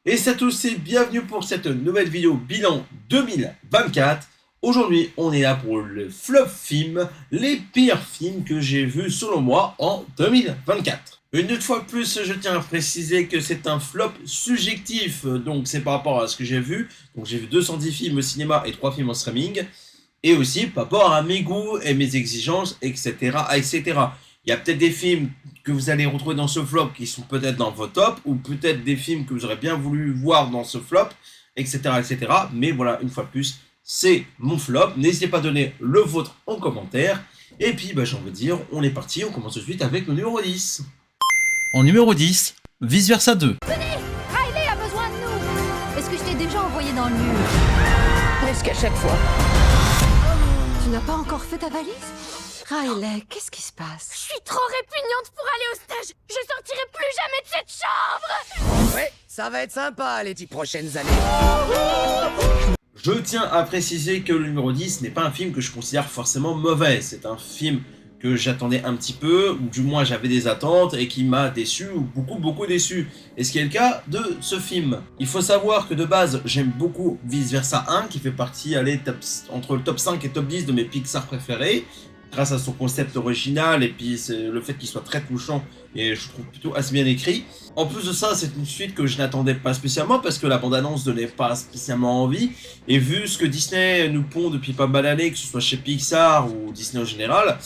Et c'est à tous et bienvenue pour cette nouvelle vidéo bilan 2024. Aujourd'hui, on est là pour le flop film, les pires films que j'ai vus selon moi en 2024. Une fois de plus, je tiens à préciser que c'est un flop subjectif, donc c'est par rapport à ce que j'ai vu. Donc j'ai vu 210 films au cinéma et 3 films en streaming. Et aussi par rapport à mes goûts et mes exigences, etc. etc. Il y a peut-être des films que vous allez retrouver dans ce flop qui sont peut-être dans vos tops, ou peut-être des films que vous aurez bien voulu voir dans ce flop, etc. etc. Mais voilà, une fois de plus, c'est mon flop. N'hésitez pas à donner le vôtre en commentaire. Et puis, j'ai envie de dire, on est parti, on commence tout de suite avec le numéro 10. En numéro 10, Vice Versa 2. Riley a besoin de nous. Est-ce que je t'ai déjà envoyé dans le mur? Presque à chaque fois. Tu n'as pas encore fait ta valise? Riley, qu'est-ce qui se Je passe? suis trop répugnante pour aller au stage. Je sortirai plus jamais de cette chambre. Ouais, ça va être sympa les 10 prochaines années. Je tiens à préciser que le numéro 10 n'est pas un film que je considère forcément mauvais. C'est un film que j'attendais un petit peu, ou du moins j'avais des attentes, et qui m'a déçu, ou beaucoup déçu. Et ce qui est le cas de ce film. Il faut savoir que de base, j'aime beaucoup Vice Versa 1, qui fait partie entre le top 5 et top 10 de mes Pixar préférés, grâce à son concept original, et puis le fait qu'il soit très touchant, et je trouve plutôt assez bien écrit. En plus de ça, c'est une suite que je n'attendais pas spécialement, parce que la bande-annonce donnait pas spécialement envie, et vu ce que Disney nous pond depuis pas mal d'années, que ce soit chez Pixar ou Disney en général,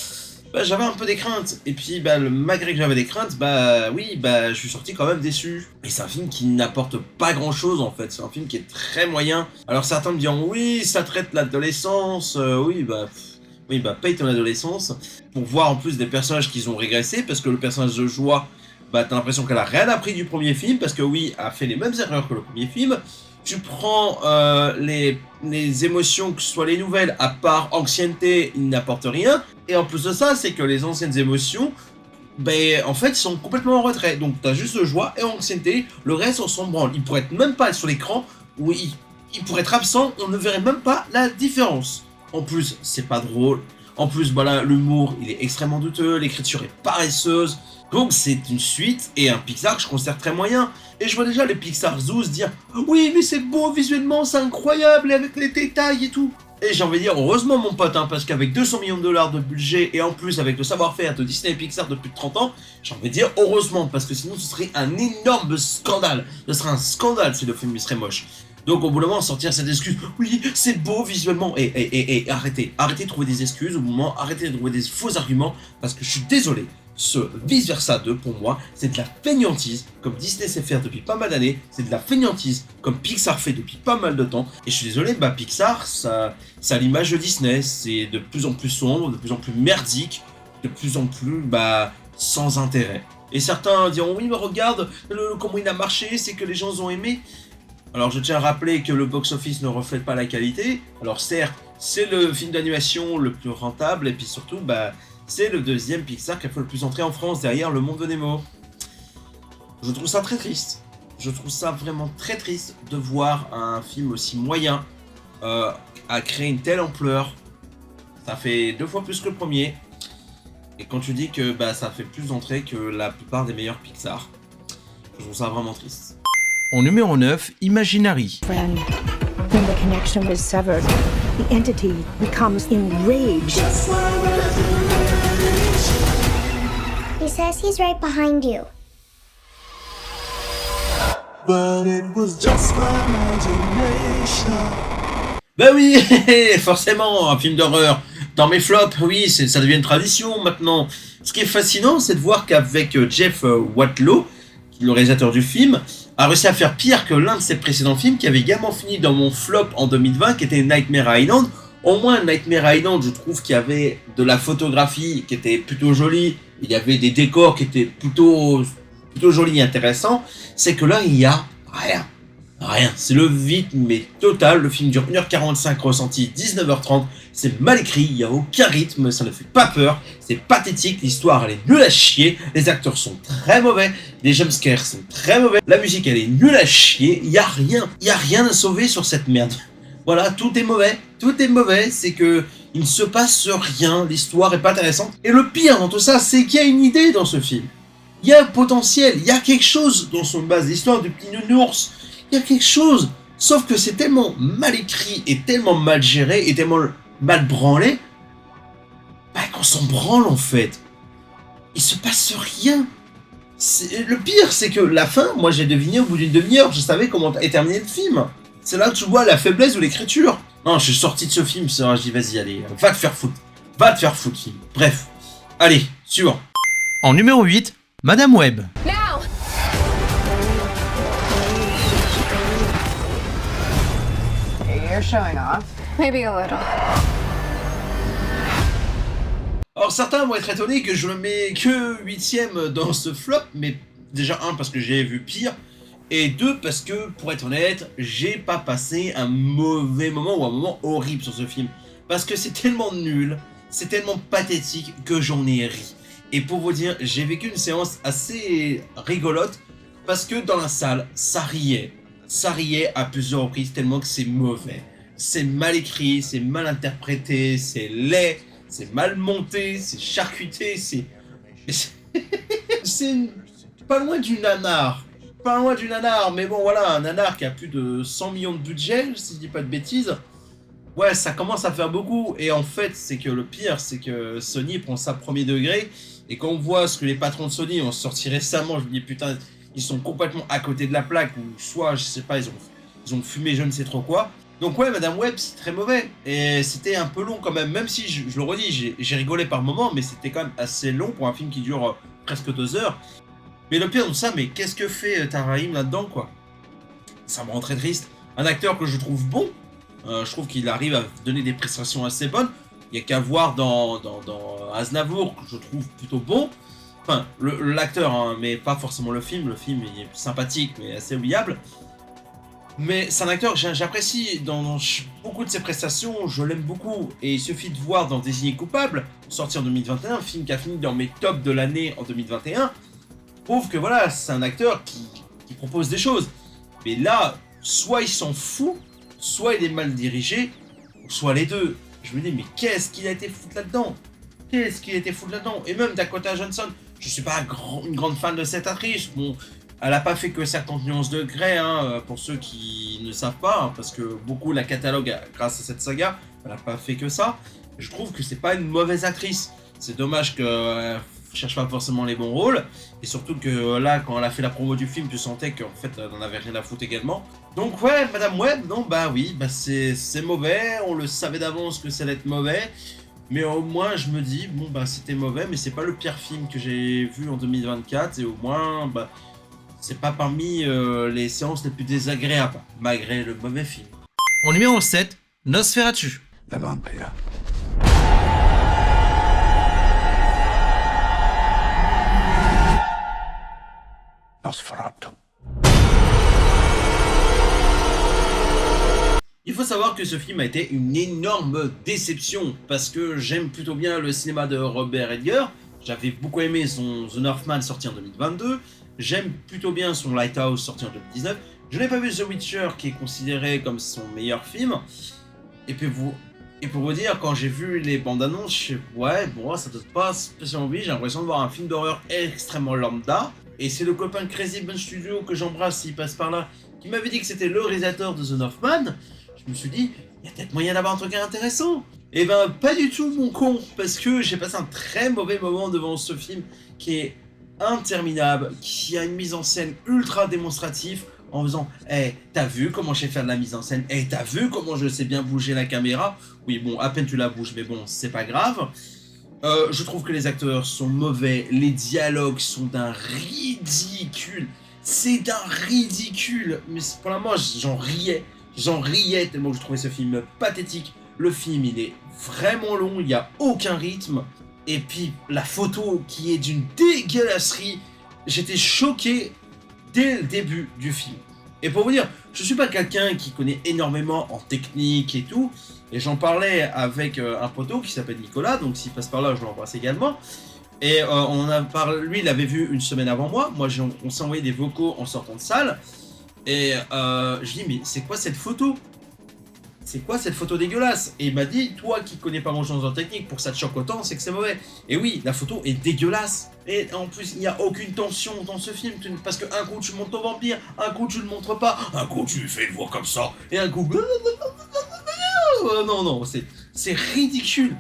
j'avais un peu des craintes. Et puis malgré que j'avais des craintes, je suis sorti quand même déçu. Et c'est un film qui n'apporte pas grand chose en fait, c'est un film qui est très moyen. Alors certains me diront oui, ça traite l'adolescence, paye ton adolescence, pour voir en plus des personnages qui ont régressé, parce que le personnage de Joie, t'as l'impression qu'elle a rien appris du premier film, parce que oui, elle a fait les mêmes erreurs que le premier film. Tu prends les émotions, que ce soit les nouvelles, à part ancienneté, ils n'apportent rien. Et en plus de ça, c'est que les anciennes émotions, en fait, sont complètement en retrait. Donc t'as juste Joie et ancienneté, le reste on s'en branle. Ils pourraient même pas être sur l'écran, ou ils pourraient être absents, on ne verrait même pas la différence. En plus, c'est pas drôle. En plus, l'humour, il est extrêmement douteux, l'écriture est paresseuse. Donc c'est une suite et un Pixar que je considère très moyen. Et je vois déjà les Pixar Zoos dire « Oui, mais c'est beau visuellement, c'est incroyable, et avec les détails et tout !» Et j'ai envie de dire heureusement mon pote, parce qu'avec 200 millions de dollars de budget, et en plus avec le savoir-faire de Disney et Pixar depuis 30 ans, j'ai envie de dire heureusement, parce que sinon ce serait un énorme scandale. Ce serait un scandale si le film serait moche. Donc au bout d'un moment, sortir cette excuse, oui, c'est beau visuellement, et arrêtez de trouver des excuses, au bout d'un moment, arrêtez de trouver des faux arguments, parce que je suis désolé, ce Vice Versa 2, pour moi, c'est de la fainéantise, comme Disney sait faire depuis pas mal d'années, c'est de la fainéantise, comme Pixar fait depuis pas mal de temps, et je suis désolé, Pixar, ça a l'image de Disney, c'est de plus en plus sombre, de plus en plus merdique, de plus en plus, sans intérêt. Et certains diront, oui, mais regarde comment il a marché, c'est que les gens ont aimé. Alors je tiens à rappeler que le box-office ne reflète pas la qualité. Alors certes, c'est le film d'animation le plus rentable, et puis surtout, c'est le deuxième Pixar qui a fait le plus entrer en France, derrière Le Monde de Nemo. Je trouve ça très triste. Je trouve ça vraiment très triste de voir un film aussi moyen à créer une telle ampleur. Ça fait 2 fois plus que le premier. Et quand tu dis que ça fait plus d'entrées que la plupart des meilleurs Pixar, je trouve ça vraiment triste. En numéro 9, Imaginary. Friend, when the connection is severed, the entity becomes enraged. He says he's right behind you. But it was just my imagination. Oui, forcément, un film d'horreur. Dans mes flops, oui, ça devient une tradition maintenant. Ce qui est fascinant, c'est de voir qu'avec Jeff Watlow, le réalisateur du film, a réussi à faire pire que l'un de ses précédents films qui avait également fini dans mon flop en 2020, qui était Nightmare Island. Au moins, Nightmare Island, je trouve qu'il y avait de la photographie qui était plutôt jolie, il y avait des décors qui étaient plutôt jolis et intéressants. C'est que là, il y a rien. C'est le vide, mais total. Le film dure 1h45, ressenti 19h30. C'est mal écrit, il n'y a aucun rythme, ça ne fait pas peur. C'est pathétique, l'histoire elle est nulle à chier. Les acteurs sont très mauvais, les jumpscares sont très mauvais. La musique elle est nulle à chier, il n'y a rien à sauver sur cette merde. Voilà, tout est mauvais, c'est que il ne se passe rien, l'histoire est pas intéressante. Et le pire dans tout ça, c'est qu'il y a une idée dans ce film. Il y a un potentiel, il y a quelque chose dans son base. L'histoire du petit nounours Il y a quelque chose. Sauf que c'est tellement mal écrit et tellement mal géré et tellement mal branlé, bah qu'on s'en branle en fait. Il se passe rien. Le pire, c'est que la fin, moi j'ai deviné au bout d'une demi-heure, je savais comment est terminé le film. C'est là que tu vois la faiblesse de l'écriture. Non, je suis sorti de ce film, je dis vas-y, allez, va te faire foutre. Va te faire foutre, film. Bref. Allez, suivant. En numéro 8, Madame Web. Now! You're showing off. Maybe a little. Alors certains vont être étonnés que je le mets que 8ème dans ce flop, mais déjà 1 parce que j'ai vu pire, et 2 parce que, pour être honnête, j'ai pas passé un mauvais moment ou un moment horrible sur ce film. Parce que c'est tellement nul, c'est tellement pathétique que j'en ai ri. Et pour vous dire, j'ai vécu une séance assez rigolote, parce que dans la salle, ça riait. Ça riait à plusieurs reprises tellement que c'est mauvais. C'est mal écrit, c'est mal interprété, c'est laid, c'est mal monté, c'est charcuté, c'est pas loin du nanar. Pas loin du nanar, mais bon voilà, un nanar qui a plus de 100 millions de budget, si je dis pas de bêtises. Ouais, ça commence à faire beaucoup, et en fait, c'est que le pire, c'est que Sony prend ça premier degré, et quand on voit ce que les patrons de Sony ont sorti récemment, je me dis putain, ils sont complètement à côté de la plaque, ou soit, je sais pas, ils ont fumé je ne sais trop quoi. Donc ouais, Madame Web, c'est très mauvais, et c'était un peu long quand même si, je le redis, j'ai rigolé par moments, mais c'était quand même assez long pour un film qui dure presque 2 heures. Mais le pire de ça, mais qu'est-ce que fait Tahar là-dedans, quoi? Ça me rend très triste. Un acteur que je trouve bon, je trouve qu'il arrive à donner des prestations assez bonnes. Il n'y a qu'à voir dans Aznavour, que je trouve plutôt bon. Enfin, l'acteur, hein, mais pas forcément le film. Le film il est sympathique, mais assez oubliable. Mais c'est un acteur que j'apprécie dans beaucoup de ses prestations, je l'aime beaucoup. Et il suffit de voir dans Désigné coupable, sorti en 2021, un film qui a fini dans mes tops de l'année en 2021, prouve que voilà, c'est un acteur qui propose des choses. Mais là, soit il s'en fout, soit il est mal dirigé, soit les deux. Je me dis, mais qu'est-ce qu'il a été foutu là-dedans? Qu'est-ce qu'il a été foutu là-dedans? Et même Dakota Johnson, je suis pas une grande fan de cette actrice. Bon, elle a pas fait que 50 nuances de Grey, hein, pour ceux qui ne savent pas, hein, parce que beaucoup la cataloguent grâce à cette saga. Elle a pas fait que ça. Je trouve que c'est pas une mauvaise actrice. C'est dommage que cherche pas forcément les bons rôles, et surtout que là, quand elle a fait la promo du film, tu sentais qu'en fait, elle n'en avait rien à foutre également. Donc ouais, Madame Web, non, bah oui, bah c'est mauvais, on le savait d'avance que ça allait être mauvais, mais au moins je me dis, bon bah c'était mauvais, mais c'est pas le pire film que j'ai vu en 2024, et au moins, bah, c'est pas parmi les séances les plus désagréables, malgré le mauvais film. En numéro 7, Nosferatu. The vampire. Nosferatu. Il faut savoir que ce film a été une énorme déception, parce que j'aime plutôt bien le cinéma de Robert Edgar. J'avais beaucoup aimé son The Northman sorti en 2022, j'aime plutôt bien son Lighthouse sorti en 2019, je n'ai pas vu The Witcher qui est considéré comme son meilleur film, et pour vous dire, quand j'ai vu les bandes annonces, je suis ouais, bon, ça donne pas spécialement envie, j'ai l'impression de voir un film d'horreur extrêmement lambda. Et c'est le copain Crazy Bunch Studio que j'embrasse s'il passe par là, qui m'avait dit que c'était le réalisateur de The Northman. Je me suis dit, il y a peut-être moyen d'avoir un truc intéressant. Et ben pas du tout mon con, parce que j'ai passé un très mauvais moment devant ce film qui est interminable, qui a une mise en scène ultra démonstrative, en faisant « Eh, t'as vu comment je sais faire de la mise en scène? Eh, t'as vu comment je sais bien bouger la caméra ?» Oui, bon, à peine tu la bouges, mais bon, c'est pas grave. Je trouve que les acteurs sont mauvais, les dialogues sont d'un ridicule. C'est d'un ridicule. Mais pour la moi, j'en riais tellement que je trouvais ce film pathétique. Le film, il est vraiment long, il n'y a aucun rythme. Et puis, la photo qui est d'une dégueulasserie. J'étais choqué dès le début du film. Et pour vous dire, je suis pas quelqu'un qui connaît énormément en technique et tout. Et j'en parlais avec un poteau qui s'appelle Nicolas, donc s'il passe par là, je l'embrasse également. Et on a parlé, lui, il l'avait vu une semaine avant moi. Moi, on s'est envoyé des vocaux en sortant de salle. Et je dis, mais c'est quoi cette photo? c'est quoi cette photo dégueulasse? Et il m'a dit, toi qui connais pas grand-chose en technique, pour que ça te choque autant, c'est que c'est mauvais. Et oui, la photo est dégueulasse. Et en plus, il n'y a aucune tension dans ce film, parce qu'un coup tu montres ton vampire, un coup tu le montres pas, un coup tu lui fais une voix comme ça, et un coup... Non, c'est ridicule.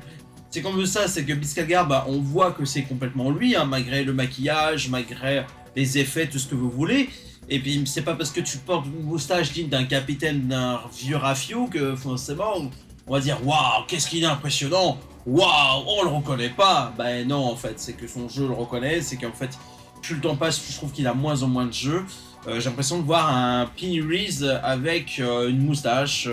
C'est comme ça, c'est que Skarsgård, bah, on voit que c'est complètement lui, hein, malgré le maquillage, malgré les effets, tout ce que vous voulez. Et puis, c'est pas parce que tu portes une moustache digne d'un capitaine d'un vieux rafio que forcément, on va dire waouh, qu'est-ce qu'il est impressionnant, waouh, on le reconnaît pas. Ben non, en fait, c'est que son jeu le reconnaît, c'est qu'en fait, plus le temps passe, je trouve qu'il a moins en moins de jeux. J'ai l'impression de voir un Keanu Reeves avec une moustache,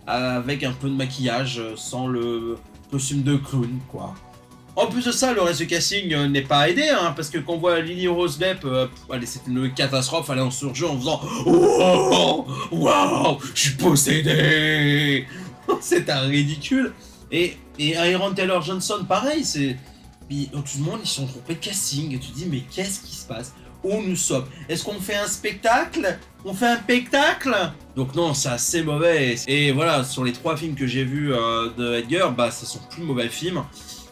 avec un peu de maquillage, sans le costume de clown, quoi. En plus de ça, le reste du casting n'est pas aidé, hein, parce que quand on voit Lily Rose Depp, allez, c'était une catastrophe, elle est en surjeu en faisant wow, wow, je suis possédé. C'est un ridicule. Et Aaron Taylor Johnson, pareil, c'est... Puis, tout le monde, ils sont trompés de casting, et tu te dis, mais qu'est-ce qui se passe? Où nous sommes? Est-ce qu'on fait un spectacle? On fait un spectacle? Donc non, c'est assez mauvais. Et voilà, sur les 3 films que j'ai vus de Edgar, bah, c'est son plus mauvais film.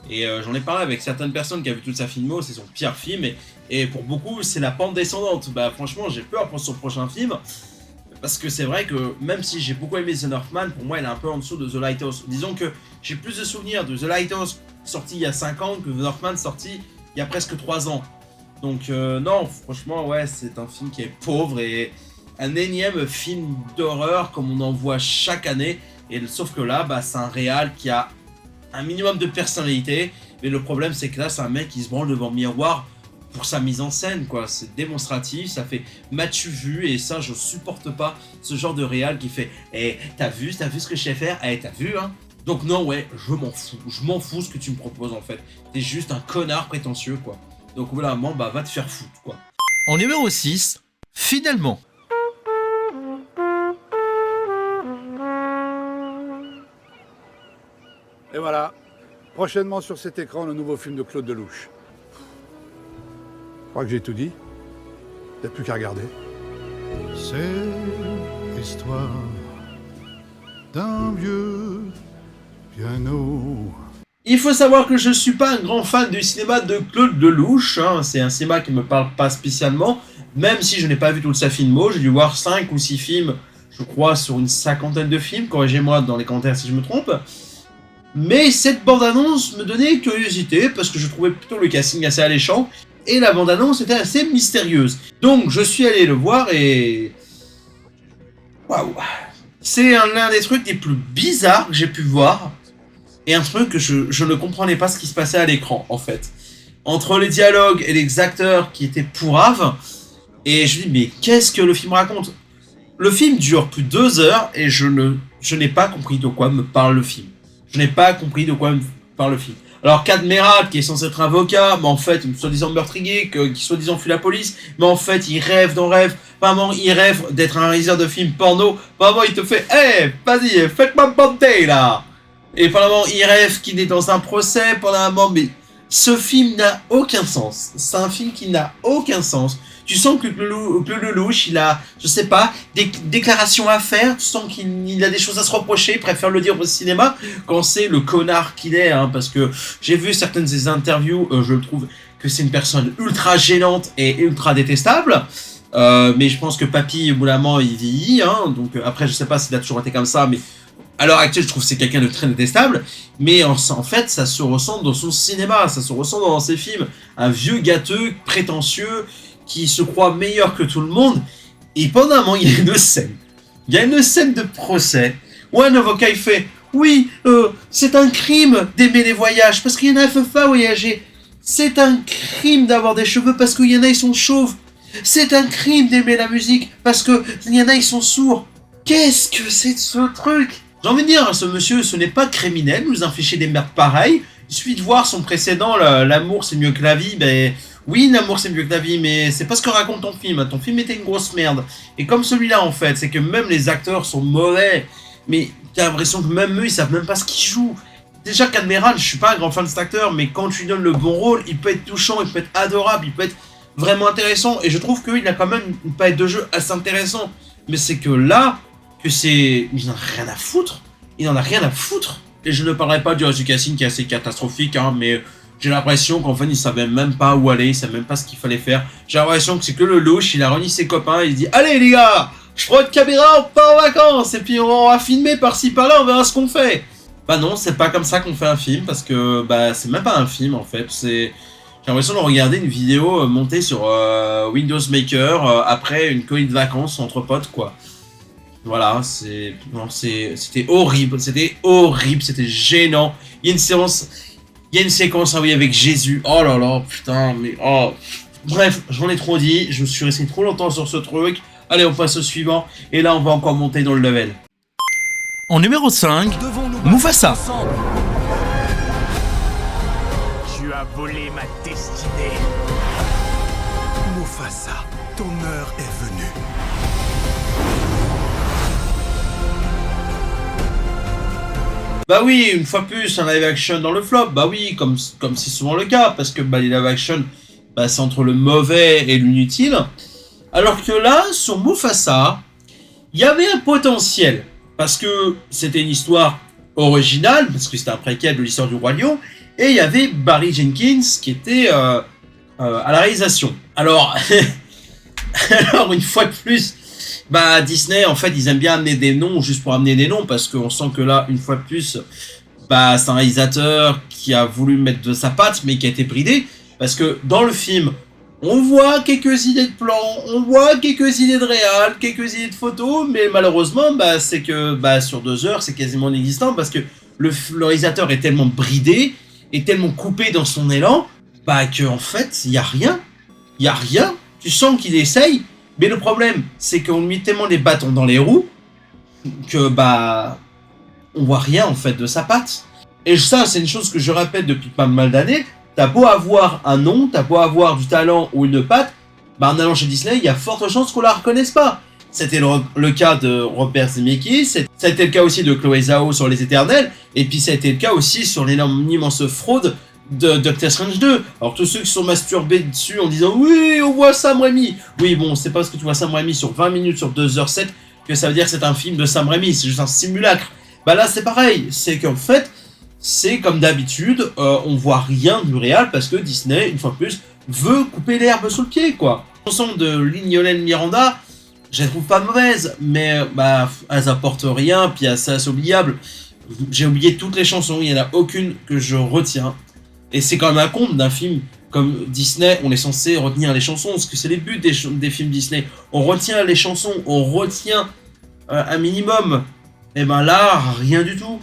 Et j'en ai parlé avec certaines personnes qui ont vu toute sa filmo, c'est son pire film, et pour beaucoup, c'est la pente descendante. Bah franchement, j'ai peur pour son prochain film, parce que c'est vrai que même si j'ai beaucoup aimé The Northman, pour moi, il est un peu en dessous de The Lighthouse. Disons que j'ai plus de souvenirs de The Lighthouse sorti il y a 5 ans que The Northman sorti il y a presque 3 ans. Donc non, franchement, ouais, c'est un film qui est pauvre et un énième film d'horreur comme on en voit chaque année. Et sauf que là, bah, c'est un réal qui a un minimum de personnalité, mais le problème c'est que là c'est un mec qui se branle devant le miroir pour sa mise en scène, quoi. C'est démonstratif, ça fait m'as-tu vu, et ça je supporte pas ce genre de réal qui fait t'as vu ce que je sais faire, t'as vu, hein. Donc non, ouais, je m'en fous ce que tu me proposes en fait, t'es juste un connard prétentieux, quoi. Donc voilà, bah va te faire foutre, quoi. En numéro 6, Finalement. Et voilà, prochainement sur cet écran, le nouveau film de Claude Lelouch. Je crois que j'ai tout dit. Il n'y a plus qu'à regarder. C'est l'histoire d'un vieux piano. Il faut savoir que je suis pas un grand fan du cinéma de Claude Lelouch, hein. C'est un cinéma qui me parle pas spécialement, même si je n'ai pas vu toute sa filmo, j'ai dû voir 5 ou 6 films, je crois, sur une 50aine de films, corrigez-moi dans les commentaires si je me trompe. Mais cette bande-annonce me donnait curiosité, parce que je trouvais plutôt le casting assez alléchant, et la bande-annonce était assez mystérieuse. Donc je suis allé le voir et... Waouh! C'est l'un des trucs les plus bizarres que j'ai pu voir, et un truc que je ne comprenais pas ce qui se passait à l'écran, en fait. Entre les dialogues et les acteurs qui étaient pourraves, et je me dis, mais qu'est-ce que le film raconte? Le film dure plus de 2 heures, et je n'ai pas compris de quoi me parle le film. Je n'ai pas compris de quoi me parle le film. Alors, Cadmerat, qui est censé être avocat, mais en fait, soi-disant meurtrier, qui soi-disant fuit la police, mais en fait, il rêve dans rêve. Vraiment, il rêve d'être un réalisateur de films porno. Vraiment, il te fait, vas-y, faites-moi bander, là. Et pendant il rêve qu'il est dans un procès, pendant mais ce film n'a aucun sens. C'est un film qui n'a aucun sens. Tu sens que Claude Lelouch, il a, je sais pas, des déclarations à faire, tu sens qu'il a des choses à se reprocher, il préfère le dire au cinéma, quand c'est le connard qu'il est, hein, parce que j'ai vu certaines de ses interviews, je trouve que c'est une personne ultra gênante et ultra détestable, mais je pense que Papy, au bout d'un moment, il vieillit, hein, donc après, je sais pas s'il a toujours été comme ça, mais à l'heure actuelle, je trouve que c'est quelqu'un de très détestable, mais en fait, ça se ressent dans son cinéma, ça se ressent dans ses films, un vieux gâteux, prétentieux, qui se croit meilleur que tout le monde, et pendant un moment, il y a une scène. Il y a une scène de procès, où un avocat, il fait « Oui, c'est un crime d'aimer les voyages, parce qu'il y en a qui ne peuvent pas voyager. C'est un crime d'avoir des cheveux, parce qu'il y en a, ils sont chauves. C'est un crime d'aimer la musique, parce qu'il y en a, ils sont sourds. Qu'est-ce que c'est de ce truc ?» J'ai envie de dire, ce monsieur, ce n'est pas criminel, nous afficher des merdes pareilles. Il suffit de voir son précédent, L'amour c'est mieux que la vie, ben... Oui, l'amour c'est mieux que la vie, mais c'est pas ce que raconte ton film. Ton film était une grosse merde. Et comme celui-là, en fait, c'est que même les acteurs sont mauvais. Mais t'as l'impression que même eux, ils savent même pas ce qu'ils jouent. Déjà, Cadmerat, je suis pas un grand fan de cet acteur, mais quand tu lui donnes le bon rôle, il peut être touchant, il peut être adorable, il peut être vraiment intéressant. Et je trouve qu'il a quand même une palette de jeu assez intéressante. Mais c'est que là, il en a rien à foutre. il en a rien à foutre. Et je ne parlerai pas du reste du casting qui est assez catastrophique, hein, mais j'ai l'impression qu'en fait il savait même pas où aller, il savait même pas ce qu'il fallait faire. J'ai l'impression que c'est que le louche, il a réuni ses copains, il dit « Allez les gars, je prends une caméra, on part en vacances, et puis on va filmer par-ci par-là, on verra ce qu'on fait. » Bah non, c'est pas comme ça qu'on fait un film, parce que bah c'est même pas un film en fait, c'est... J'ai l'impression de regarder une vidéo montée sur Windows Maker après une colonie de vacances entre potes, quoi. Voilà, c'était horrible, c'était gênant. Il y a une séquence, ah oui, avec Jésus. Oh là là, putain, mais oh. Bref, j'en ai trop dit, je me suis resté trop longtemps sur ce truc. Allez, on passe au suivant, et là on va encore monter dans le level. En numéro 5, Mufasa. Tu as volé ma destinée. Mufasa, ton heure est venue. Bah oui, une fois plus, un live action dans le flop. Bah oui, comme c'est souvent le cas, parce que bah, les live action, bah, c'est entre le mauvais et l'inutile. Alors que là, sur Mufasa, il y avait un potentiel. Parce que c'était une histoire originale, parce que c'était un préquel de l'histoire du Roi Lion, et il y avait Barry Jenkins qui était à la réalisation. Alors, alors une fois de plus, bah Disney, en fait, ils aiment bien amener des noms juste pour amener des noms, parce qu'on sent que là, une fois de plus, bah c'est un réalisateur qui a voulu mettre de sa patte, mais qui a été bridé, parce que dans le film, on voit quelques idées de plans, on voit quelques idées de réal, quelques idées de photos, mais malheureusement, bah, c'est que bah, sur 2 heures, c'est quasiment inexistant, parce que le réalisateur est tellement bridé, est tellement coupé dans son élan, bah qu'en fait, il n'y a rien. Il n'y a rien. Tu sens qu'il essaye, mais le problème, c'est qu'on lui met tellement les bâtons dans les roues, que bah on voit rien en fait de sa patte. Et ça, c'est une chose que je répète depuis pas mal d'années. T'as beau avoir un nom, t'as beau avoir du talent ou une patte, bah en allant chez Disney, il y a forte chance qu'on la reconnaisse pas. C'était le cas de Robert Zemeckis, ça a été le cas aussi de Chloé Zhao sur Les Éternels, et puis ça a été le cas aussi sur l'énorme immense fraude de Doctor Strange 2. Alors tous ceux qui sont masturbés dessus en disant « Oui, on voit Sam Raimi !» Oui, bon, c'est pas parce que tu vois Sam Raimi sur 20 minutes sur 2h07 que ça veut dire que c'est un film de Sam Raimi, c'est juste un simulacre. Bah là, c'est pareil, c'est qu'en fait, c'est comme d'habitude, on voit rien du réel parce que Disney, une fois de plus, veut couper l'herbe sous le pied, quoi. La chanson de Lin-Manuel Miranda, je la trouve pas mauvaise, mais bah, elles apportent rien, puis c'est assez oubliable. J'ai oublié toutes les chansons, il n'y en a aucune que je retiens. Et c'est quand même un compte d'un film comme Disney, on est censé retenir les chansons, parce que c'est les buts des films Disney. On retient les chansons, on retient un minimum. Et ben là, rien du tout.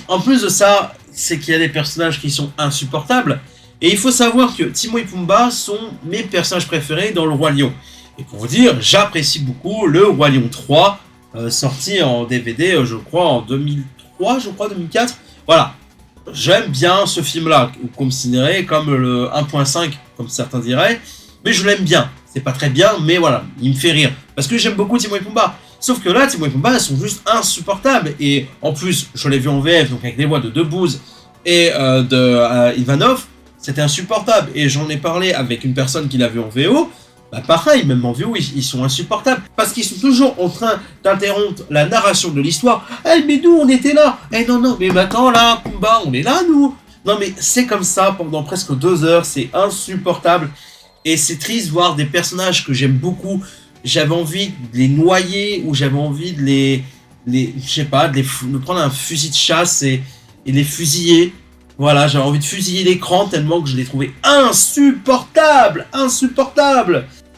En plus de ça, c'est qu'il y a des personnages qui sont insupportables. Et il faut savoir que Timon et Pumba sont mes personnages préférés dans Le Roi Lion. Et pour vous dire, j'apprécie beaucoup Le Roi Lion 3, sorti en DVD, je crois, en 2003, 2004. Voilà. J'aime bien ce film-là, considéré comme le 1.5, comme certains diraient. Mais je l'aime bien. C'est pas très bien, mais voilà, il me fait rire. Parce que j'aime beaucoup Timon et Pumba. Sauf que là, Timon et Pumba, elles sont juste insupportables. Et en plus, je l'ai vu en VF, donc avec les voix de Debbouze et de Ivanov, c'était insupportable. Et j'en ai parlé avec une personne qui l'a vu en VO. Bah pareil, même en VO, ils sont insupportables. Parce qu'ils sont toujours en train d'interrompre la narration de l'histoire. Eh, mais nous, on était là. Eh non, mais maintenant, là, Pumba, on est là, nous. Non, mais c'est comme ça pendant presque 2 heures. C'est insupportable. Et c'est triste de voir des personnages que j'aime beaucoup. J'avais envie de les noyer, ou j'avais envie de je sais pas, de prendre un fusil de chasse et les fusiller. Voilà, j'avais envie de fusiller l'écran tellement que je l'ai trouvé insupportable.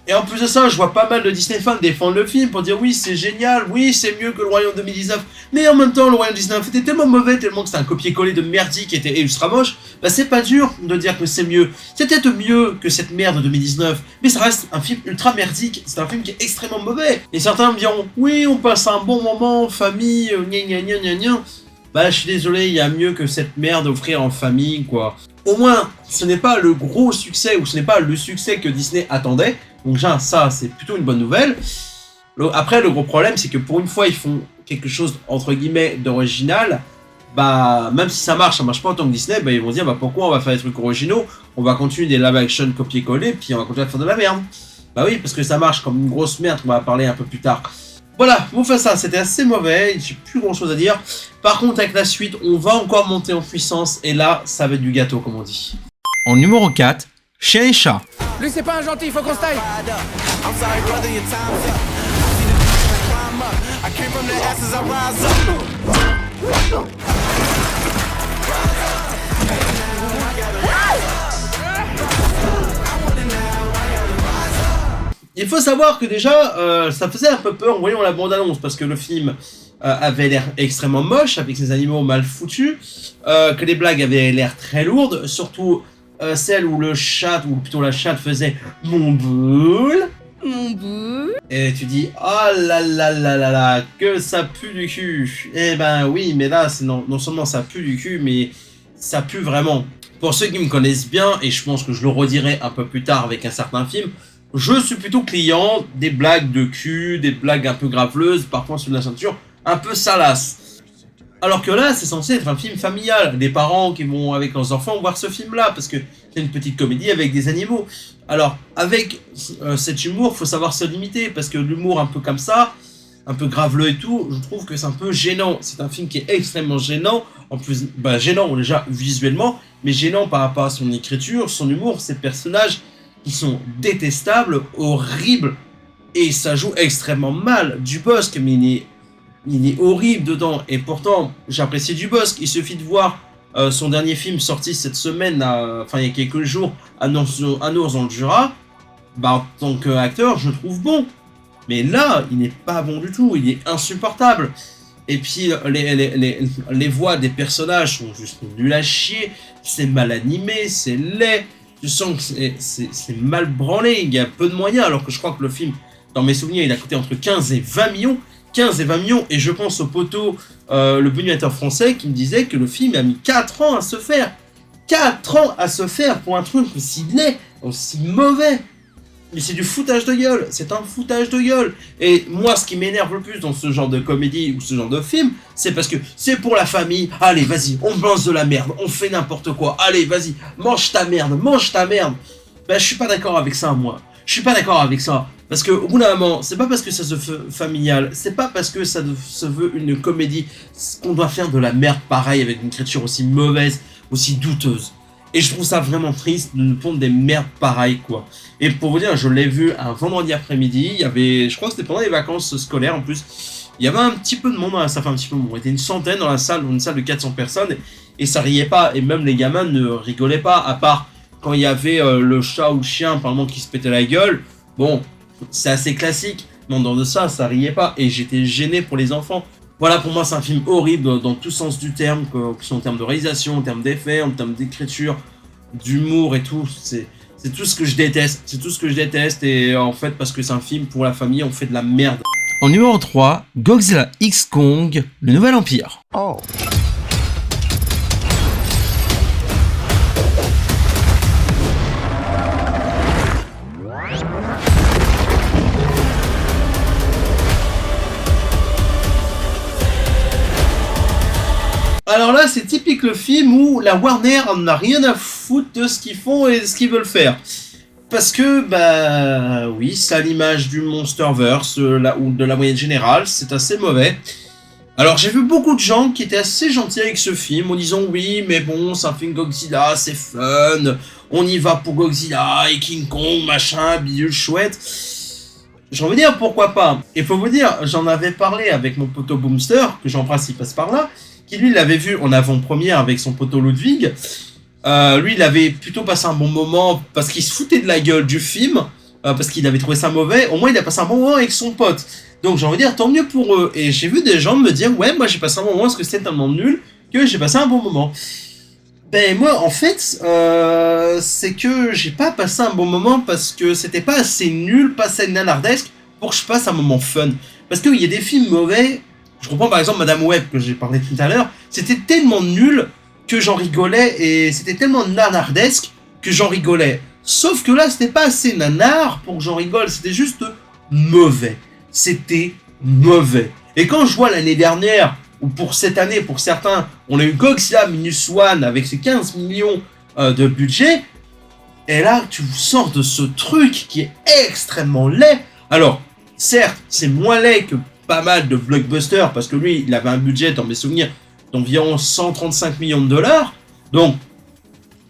Et en plus de ça, je vois pas mal de Disney fans défendre le film pour dire oui, c'est génial, oui, c'est mieux que Le Roi Lion 2019. Mais en même temps, Le Roi Lion 2019 était tellement mauvais, tellement que c'était un copier-coller de merdique qui était ultra moche. Bah c'est pas dur de dire que c'est mieux. C'est peut-être mieux que cette merde de 2019, mais ça reste un film ultra merdique. C'est un film qui est extrêmement mauvais. Et certains me diront oui, on passe un bon moment en famille, gna. Bah je suis désolé, il y a mieux que cette merde à offrir en famille, quoi. Au moins, ce n'est pas le gros succès, ou ce n'est pas le succès que Disney attendait. Donc ça, c'est plutôt une bonne nouvelle. Après, le gros problème, c'est que pour une fois, ils font quelque chose, entre guillemets, d'original. Bah, même si ça marche pas autant que Disney, bah ils vont dire, bah pourquoi on va faire des trucs originaux? On va continuer des live action copier-coller, puis on va continuer à faire de la merde. Bah oui, parce que ça marche comme une grosse merde, on va parler un peu plus tard. Voilà, Mufasa, c'était assez mauvais, j'ai plus grand chose à dire. Par contre, avec la suite, on va encore monter en puissance, et là, ça va être du gâteau, comme on dit. En numéro 4, Chien et Chat. Lui, c'est pas un gentil, faut qu'on se taille. Il faut savoir que déjà, ça faisait un peu peur en voyant la bande-annonce, parce que le film avait l'air extrêmement moche, avec ses animaux mal foutus, que les blagues avaient l'air très lourdes, surtout celle où le chat, ou plutôt la chatte faisait « mon boule ». Mon bout. Et tu dis « oh là là là là là, que ça pue du cul ». Eh ben oui, mais là, non seulement ça pue du cul, mais ça pue vraiment. Pour ceux qui me connaissent bien, et je pense que je le redirai un peu plus tard avec un certain film, je suis plutôt client des blagues de cul, des blagues un peu graveleuses, parfois sur la ceinture, un peu salaces. Alors que là, c'est censé être un film familial, des parents qui vont avec leurs enfants voir ce film-là, parce que c'est une petite comédie avec des animaux. Alors, avec cet humour, faut savoir se limiter, parce que l'humour un peu comme ça, un peu graveleux et tout, je trouve que c'est un peu gênant. C'est un film qui est extrêmement gênant, en plus, gênant déjà visuellement, mais gênant par rapport à son écriture, son humour, ses personnages qui sont détestables, horribles, et ça joue extrêmement mal. Dubosc, mais il est horrible dedans, et pourtant, j'apprécie Dubosc. Il suffit de voir son dernier film sorti cette semaine, il y a quelques jours, Un ours dans le Jura. En tant qu'acteur, je le trouve bon. Mais là, il n'est pas bon du tout, il est insupportable. Et puis, les voix des personnages sont juste nulles à chier, c'est mal animé, c'est laid. Tu sens que c'est mal branlé, il y a peu de moyens, alors que je crois que le film, dans mes souvenirs, il a coûté entre 15 et 20 millions. 15 et 20 millions, et je pense au poteau, le boniateur français, qui me disait que le film a mis 4 ans à se faire. 4 ans à se faire pour un truc aussi laid, aussi mauvais. Mais c'est du foutage de gueule, c'est un foutage de gueule. Et moi, ce qui m'énerve le plus dans ce genre de comédie ou ce genre de film, c'est parce que c'est pour la famille. Allez, vas-y, on mange de la merde, on fait n'importe quoi. Allez, vas-y, mange ta merde, mange ta merde. Je suis pas d'accord avec ça, moi. Je suis pas d'accord avec ça. Parce que, au bout d'un moment, c'est pas parce que ça se veut familial, c'est pas parce que ça se veut une comédie qu'on doit faire de la merde pareil avec une écriture aussi mauvaise, aussi douteuse. Et je trouve ça vraiment triste de nous pondre des merdes pareilles, quoi. Et pour vous dire, je l'ai vu un vendredi après-midi, il y avait, je crois que c'était pendant les vacances scolaires en plus, il y avait un petit peu de monde dans la salle, enfin un petit peu de monde, il y était une centaine dans la salle, une salle de 400 personnes, et ça riait pas, et même les gamins ne rigolaient pas, à part quand il y avait le chat ou le chien, par exemple, qui se pétait la gueule. Bon, c'est assez classique, mais en dehors de ça, ça riait pas, et j'étais gêné pour les enfants. Voilà, pour moi, c'est un film horrible dans tout sens du terme, que ce soit en termes de réalisation, en termes d'effets, en termes d'écriture, d'humour et tout. C'est tout ce que je déteste. C'est tout ce que je déteste, et en fait, parce que c'est un film pour la famille, on fait de la merde. En numéro 3, Godzilla X Kong, le nouvel empire. Oh. Alors là, c'est typique le film où la Warner en a rien à foutre de ce qu'ils font et de ce qu'ils veulent faire. Parce que, oui, c'est à l'image du Monsterverse ou de la moyenne générale, c'est assez mauvais. Alors j'ai vu beaucoup de gens qui étaient assez gentils avec ce film en disant oui, mais bon, c'est un film Godzilla, c'est fun, on y va pour Godzilla et King Kong, machin, bidule chouette. J'ai envie de dire pourquoi pas. Et faut vous dire, j'en avais parlé avec mon poteau Boomster, que j'embrasse, il passe par là, qui lui l'avait vu en avant-première avec son poteau Ludwig. Lui, il avait plutôt passé un bon moment parce qu'il se foutait de la gueule du film, parce qu'il avait trouvé ça mauvais. Au moins, il a passé un bon moment avec son pote. Donc, j'ai envie de dire, tant mieux pour eux. Et j'ai vu des gens me dire, ouais, moi, j'ai passé un bon moment parce que c'était tellement nul que j'ai passé un bon moment. Ben, moi, en fait, c'est que j'ai pas passé un bon moment parce que c'était pas assez nul, pas assez nanardesque pour que je passe un moment fun. Parce qu'il y a des films mauvais. Je reprends par exemple Madame Web que j'ai parlé tout à l'heure, c'était tellement nul que j'en rigolais et c'était tellement nanardesque que j'en rigolais. Sauf que là, c'était pas assez nanar pour que j'en rigole, c'était juste mauvais. C'était mauvais. Et quand je vois l'année dernière, ou pour cette année, pour certains, on a eu Godzilla Minus One avec ses 15 millions de budget, et là, tu vous sors de ce truc qui est extrêmement laid. Alors, certes, c'est moins laid que pas mal de blockbusters, parce que lui, il avait un budget, dans mes souvenirs, d'environ 135 millions de dollars. Donc,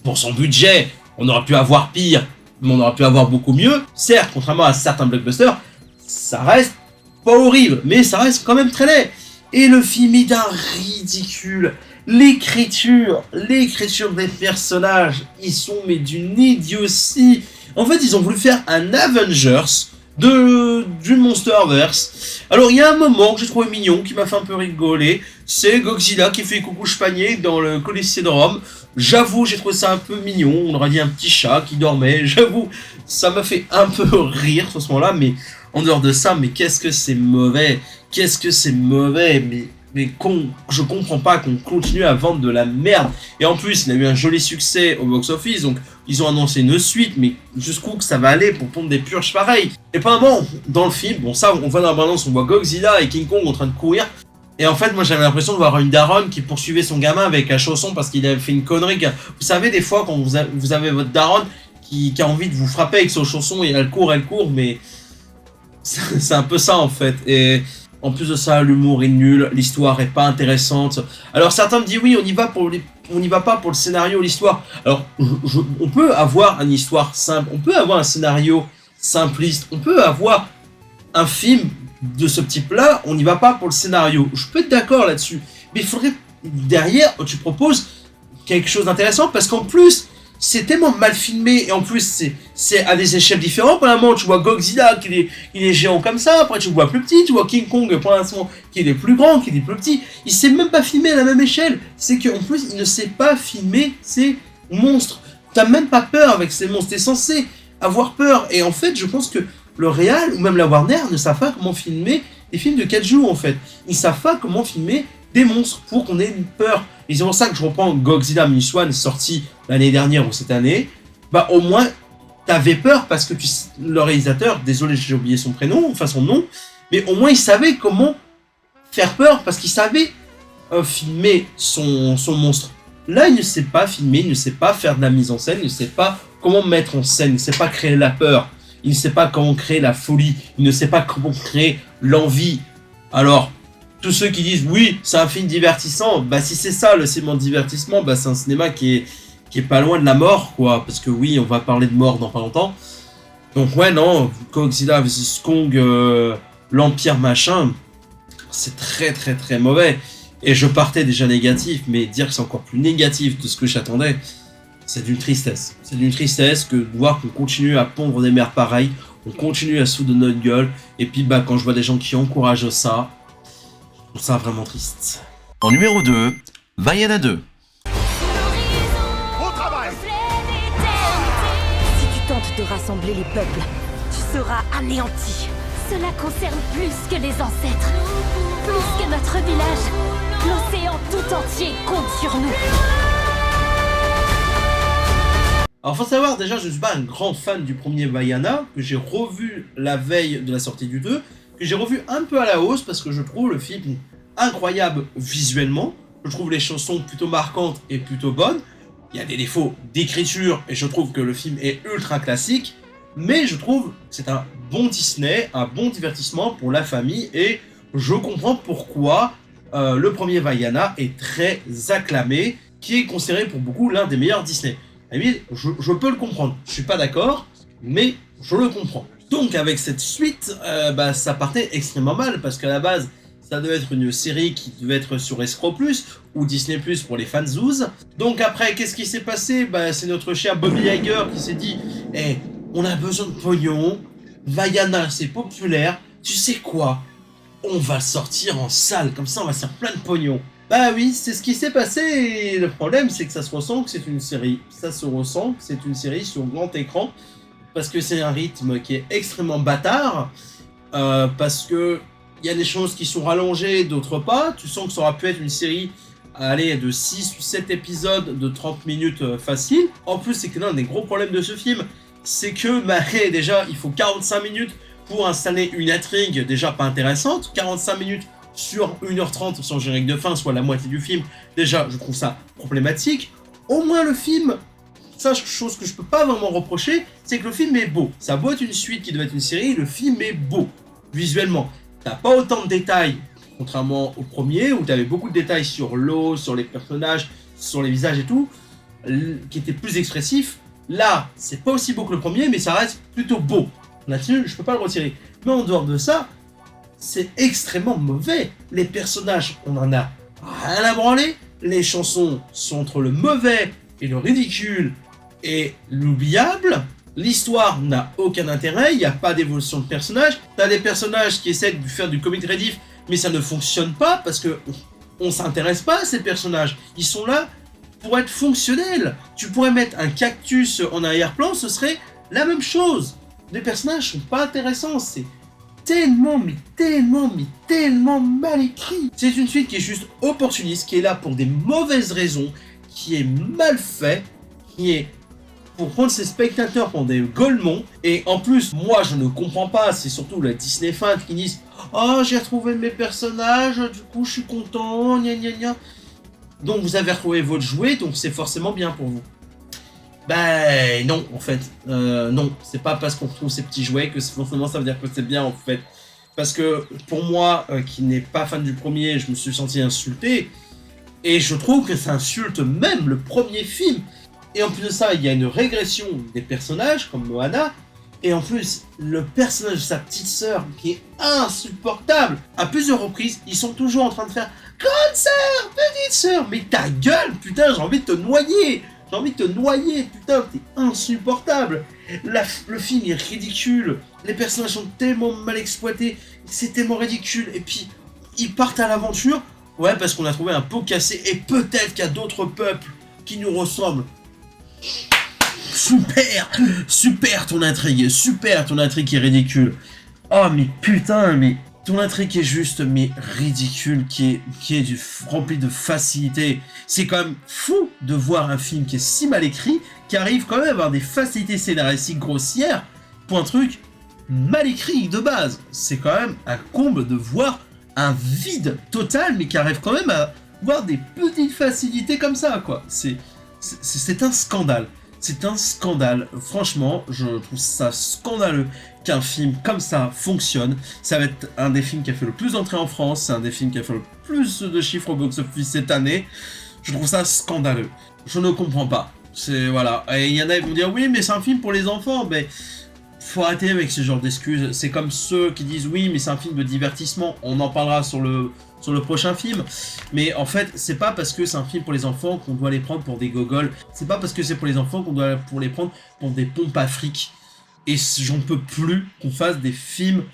pour son budget, on aurait pu avoir pire, mais on aurait pu avoir beaucoup mieux. Certes, contrairement à certains blockbusters, ça reste pas horrible, mais ça reste quand même très laid. Et le film est d'un ridicule. L'écriture des personnages, ils sont mais d'une idiotie. En fait, ils ont voulu faire un Avengers du Monsterverse. Alors, il y a un moment que j'ai trouvé mignon, qui m'a fait un peu rigoler. C'est Godzilla qui fait coucou chepagné dans le Colisée de Rome. J'avoue, j'ai trouvé ça un peu mignon. On aurait dit un petit chat qui dormait. J'avoue, ça m'a fait un peu rire à ce moment-là. Mais en dehors de ça, mais qu'est-ce que c'est mauvais. Qu'est-ce que c'est mauvais. Mais je comprends pas qu'on continue à vendre de la merde. Et en plus, il a eu un joli succès au box-office. Donc, ils ont annoncé une suite. Mais jusqu'où que ça va aller pour pondre des purges pareilles. Et pendant dans le film, bon ça, on voit dans la bande-annonce, on voit Godzilla et King Kong en train de courir. Et en fait, moi j'avais l'impression de voir une daronne qui poursuivait son gamin avec un chausson parce qu'il avait fait une connerie. Vous savez, des fois, quand vous avez votre daronne qui a envie de vous frapper avec son chausson et elle court, mais c'est un peu ça en fait. Et en plus de ça, l'humour est nul, l'histoire est pas intéressante. Alors certains me disent oui, on y va pas pour le scénario, l'histoire. Alors on peut avoir une histoire simple, on peut avoir un scénario simpliste, on peut avoir un film de ce type-là, on n'y va pas pour le scénario. Je peux être d'accord là-dessus, mais il faudrait derrière tu proposes quelque chose d'intéressant parce qu'en plus c'est tellement mal filmé et en plus c'est à des échelles différentes. Pour l'instant, tu vois Godzilla qui est géant comme ça, après tu vois plus petit, tu vois King Kong pour l'instant qui est plus grand, qui est plus petit. Il sait même pas filmer à la même échelle. C'est qu'en plus il ne sait pas filmer ces monstres. T'as même pas peur avec ces monstres. T'es censé avoir peur. Et en fait, je pense que le Real ou même la Warner ne savent pas comment filmer des films de kaiju en fait. Ils savent pas comment filmer des monstres pour qu'on ait une peur. Et c'est pour ça que je reprends Godzilla Minus One sorti l'année dernière ou cette année. Bah au moins t'avais peur parce que le réalisateur, désolé j'ai oublié son prénom, enfin son nom, mais au moins il savait comment faire peur parce qu'il savait filmer son monstre. Là il ne sait pas filmer, il ne sait pas faire de la mise en scène, il ne sait pas comment mettre en scène, il ne sait pas créer la peur. Il ne sait pas comment créer la folie. Il ne sait pas comment créer l'envie. Alors, tous ceux qui disent oui, c'est un film divertissant, bah si c'est ça le cinéma de divertissement, bah c'est un cinéma qui est pas loin de la mort, quoi. Parce que oui, on va parler de mort dans pas longtemps. Donc ouais, non, Godzilla vs Kong, l'Empire machin, c'est très très très mauvais. Et je partais déjà négatif, mais dire que c'est encore plus négatif de ce que j'attendais, c'est d'une tristesse. C'est d'une tristesse que de voir qu'on continue à pondre des merdes pareilles, on continue à se foutre de notre gueule, et puis bah quand je vois des gens qui encouragent ça, je trouve ça vraiment triste. En numéro 2, Vaiana 2. Au travail! Si tu tentes de rassembler les peuples, tu seras anéanti. Cela concerne plus que les ancêtres, plus que notre village. L'océan tout entier compte sur nous. Alors faut savoir, déjà je ne suis pas un grand fan du premier Vaiana, que j'ai revu la veille de la sortie du 2, que j'ai revu un peu à la hausse parce que je trouve le film incroyable visuellement, je trouve les chansons plutôt marquantes et plutôt bonnes, il y a des défauts d'écriture et je trouve que le film est ultra classique, mais je trouve que c'est un bon Disney, un bon divertissement pour la famille et je comprends pourquoi le premier Vaiana est très acclamé, qui est considéré pour beaucoup l'un des meilleurs Disney. Je peux le comprendre, je suis pas d'accord, mais je le comprends. Donc avec cette suite, ça partait extrêmement mal, parce qu'à la base, ça devait être une série qui devait être sur Escroc+, ou Disney+, pour les fans zouz. Donc après, qu'est-ce qui s'est passé? C'est notre cher Bobby Iger qui s'est dit « Eh, on a besoin de pognon, Vaiana c'est populaire, tu sais quoi? On va sortir en salle, comme ça on va se faire plein de pognon. » Bah oui, c'est ce qui s'est passé, et le problème c'est que ça se ressent que c'est une série. Ça se ressent que c'est une série sur grand écran, parce que c'est un rythme qui est extrêmement bâtard, parce que il y a des choses qui sont rallongées, d'autres pas. Tu sens que ça aura pu être une série de 6 ou 7 épisodes de 30 minutes facile. En plus, c'est que l'un des gros problèmes de ce film, c'est que déjà, il faut 45 minutes pour installer une intrigue déjà pas intéressante, 45 minutes sur 1h30 sans générique de fin, soit la moitié du film, déjà je trouve ça problématique. Au moins le film, ça chose que je peux pas vraiment reprocher, c'est que le film est beau. Ça doit être une suite qui doit être une série, le film est beau, visuellement. t'as pas autant de détails, contrairement au premier, où t'avais beaucoup de détails sur l'eau, sur les personnages, sur les visages et tout, qui étaient plus expressifs. Là, c'est pas aussi beau que le premier, mais ça reste plutôt beau. Là-dessus, je peux pas le retirer. Mais en dehors de ça, c'est extrêmement mauvais. Les personnages, on en a rien à branler. Les chansons sont entre le mauvais et le ridicule et l'oubliable. L'histoire n'a aucun intérêt, il n'y a pas d'évolution de personnage. T'as des personnages qui essaient de faire du comic relief, mais ça ne fonctionne pas parce que on s'intéresse pas à ces personnages. Ils sont là pour être fonctionnels. Tu pourrais mettre un cactus en arrière-plan, ce serait la même chose. Les personnages sont pas intéressants, c'est tellement mal écrit. C'est une suite qui est juste opportuniste, qui est là pour des mauvaises raisons, qui est mal fait, qui est pour prendre ses spectateurs pour des golemons. Et en plus, moi je ne comprends pas, c'est surtout les Disney fans qui disent « Oh, j'ai retrouvé mes personnages, du coup je suis content, gna gna gna. » Donc vous avez retrouvé votre jouet, donc c'est forcément bien pour vous. Ben non, en fait. Non, c'est pas parce qu'on retrouve ces petits jouets que forcément ça veut dire que c'est bien, en fait. Parce que pour moi, qui n'est pas fan du premier, je me suis senti insulté. Et je trouve que ça insulte même le premier film. Et en plus de ça, il y a une régression des personnages, comme Moana. Et en plus, le personnage de sa petite sœur, qui est insupportable. À plusieurs reprises, ils sont toujours en train de faire « Grande sœur, petite sœur !» Mais ta gueule, putain, j'ai envie de te noyer. J'ai envie de te noyer, putain, t'es insupportable. Le film est ridicule. Les personnages sont tellement mal exploités. C'est tellement ridicule. Et puis, ils partent à l'aventure. Ouais, parce qu'on a trouvé un pot cassé. Et peut-être qu'il y a d'autres peuples qui nous ressemblent. Super ton intrigue. Super ton intrigue qui est ridicule. Oh, mais putain, mais... Ton intrigue est juste, mais ridicule, qui est rempli de facilité. C'est quand même fou de voir un film qui est si mal écrit, qui arrive quand même à avoir des facilités scénaristiques grossières pour un truc mal écrit de base. C'est quand même un comble de voir un vide total, mais qui arrive quand même à voir des petites facilités comme ça, quoi. C'est un scandale. C'est un scandale. Franchement, je trouve ça scandaleux qu'un film comme ça fonctionne. Ça va être un des films qui a fait le plus d'entrées en France. C'est un des films qui a fait le plus de chiffres au box-office cette année. Je trouve ça scandaleux. Je ne comprends pas. C'est voilà. Et il y en a qui vont dire oui, mais c'est un film pour les enfants. Mais faut arrêter avec ce genre d'excuses. C'est comme ceux qui disent oui, mais c'est un film de divertissement. On en parlera sur le prochain film, mais en fait, c'est pas parce que c'est un film pour les enfants qu'on doit les prendre pour des gogoles, c'est pas parce que c'est pour les enfants qu'on doit les prendre pour des pompes à fric, et j'en peux plus qu'on fasse des films